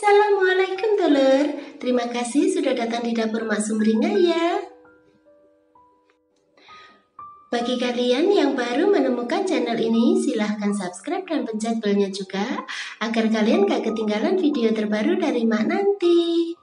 Assalamualaikum dulur, terima kasih sudah datang di dapur Mak Sumringah ya. Bagi kalian yang baru menemukan channel ini, silahkan subscribe dan pencet belnya juga agar kalian gak ketinggalan video terbaru dari Mak nanti.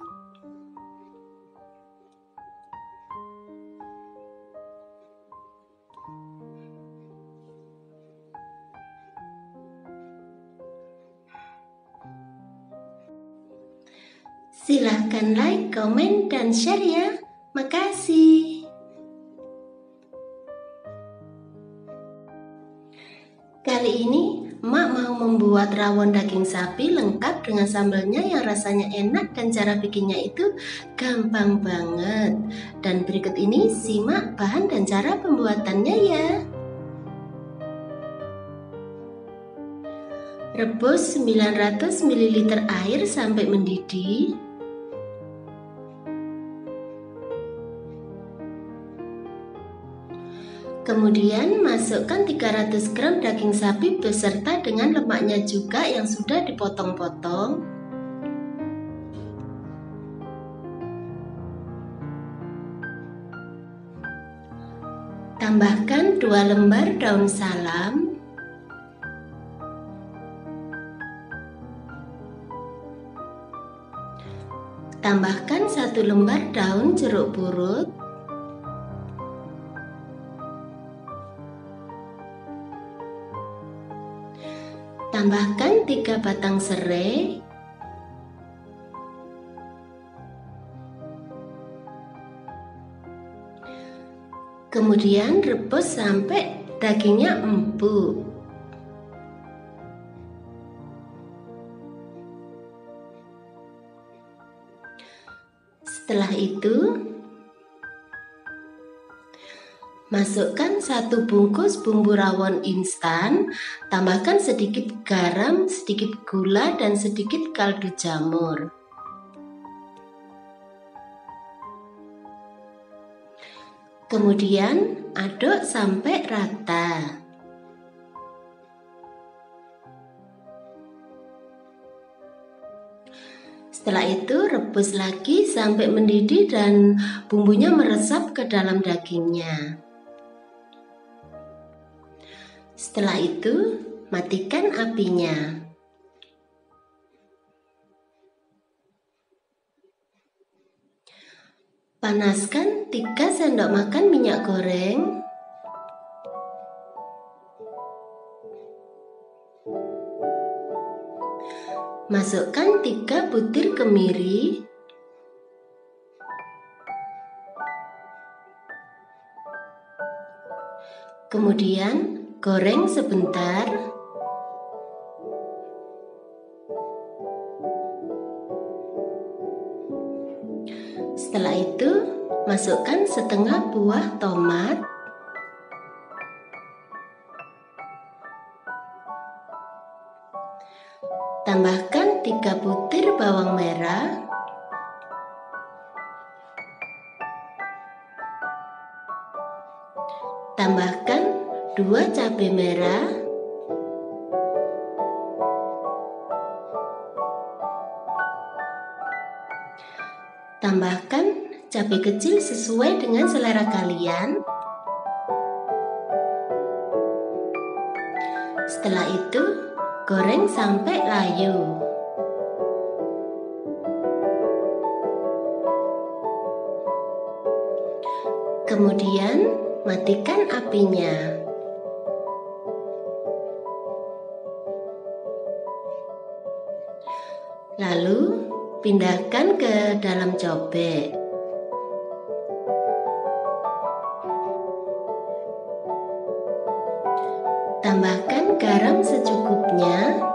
Silahkan like, komen, dan share ya. Makasih. Kali ini Mak mau membuat rawon daging sapi lengkap dengan sambalnya yang rasanya enak dan cara bikinnya itu gampang banget. Dan berikut ini simak bahan dan cara pembuatannya ya. Rebus 900 ml air sampai mendidih. Kemudian masukkan 300 gram daging sapi beserta dengan lemaknya juga yang sudah dipotong-potong. Tambahkan 2 lembar daun salam. Tambahkan 1 lembar daun jeruk purut. Tambahkan 3 batang serai. Kemudian rebus sampai dagingnya empuk. Setelah itu, masukkan 1 bungkus bumbu rawon instan, tambahkan sedikit garam, sedikit gula, dan sedikit kaldu jamur. Kemudian aduk sampai rata. Setelah itu rebus lagi sampai mendidih dan bumbunya meresap ke dalam dagingnya. Setelah itu, matikan apinya. Panaskan 3 sendok makan minyak goreng. Masukkan 3 butir kemiri. Kemudian goreng sebentar. Setelah itu, masukkan setengah buah tomat. Tambahkan 3 butir bawang merah. Tambahkan 2 cabai merah. Tambahkan cabai kecil sesuai dengan selera kalian. Setelah itu, goreng sampai layu. Kemudian matikan apinya. Lalu pindahkan ke dalam cobek. Tambahkan garam secukupnya.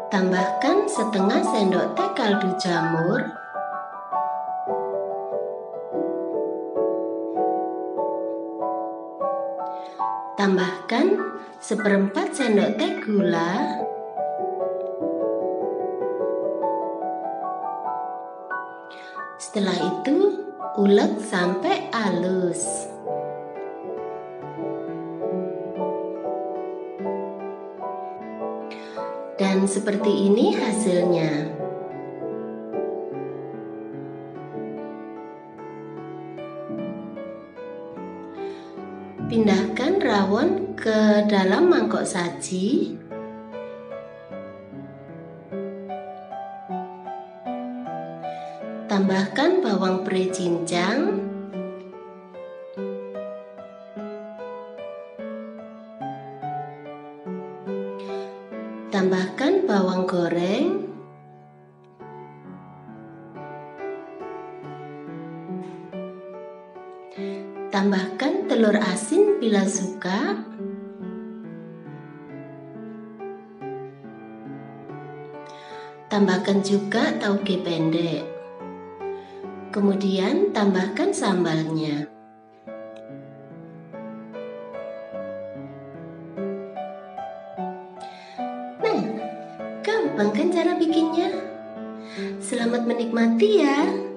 Tambahkan setengah sendok teh kaldu jamur. Tambahkan 1/4 sendok teh gula. Setelah itu, ulek sampai halus. Dan seperti ini hasilnya. Pindahkan rawon ke dalam mangkok saji. Tambahkan bawang pere cincang. Tambahkan bawang goreng. Tambahkan telur asin bila suka. Tambahkan juga tauge pendek. Kemudian tambahkan sambalnya. Nah, gampang kan cara bikinnya? Selamat menikmati ya.